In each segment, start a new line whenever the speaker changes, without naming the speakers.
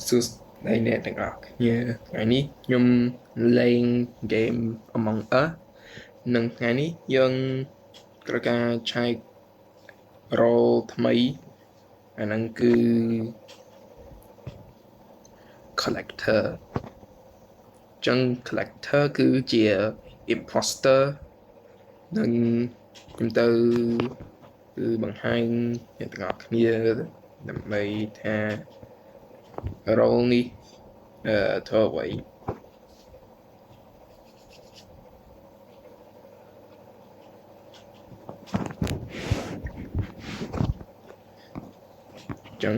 សួស្តីអ្នកទាំងអស់គ្នាថ្ងៃនេះខ្ញុំលេង game Among Us និងថ្ងៃនេះយើងត្រូវការឆែក role ថ្មីអាហ្នឹងគឺ collector ចឹង collector គឺជា imposter និងខ្ញុំទៅគឺបង្ហាញអ្នកទាំងអស់គ្នាដើម្បីថា role នេះធ្វើអ្វីចឹង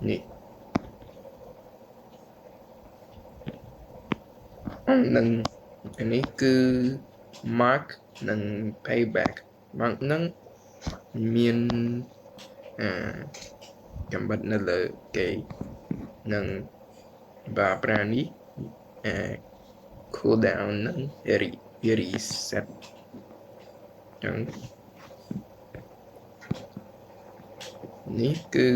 នេះនឹងនេះគឺ mark និង payback mark នឹងមានកំបិតនៅលើគេនិងបាប្រានេះcool down នឹង reset ចឹងនេះគឺ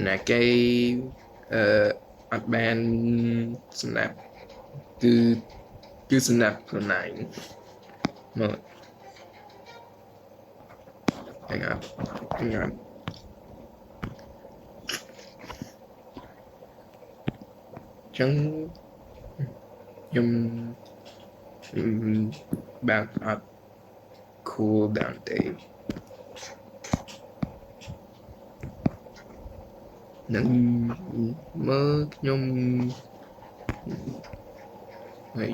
ណាគេអត់បានសម្រាប់គឺសម្រាប់ខ្លួនឯងមកហ្នឹងអត់ចឹងខ្ញុំបានអត់ cool down ទេនឹងមើលខ្ញុំហើយ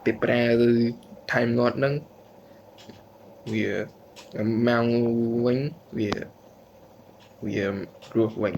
ពេលប្រើ time load ហ្នឹងវាម៉ោងវិញវារស់វិញ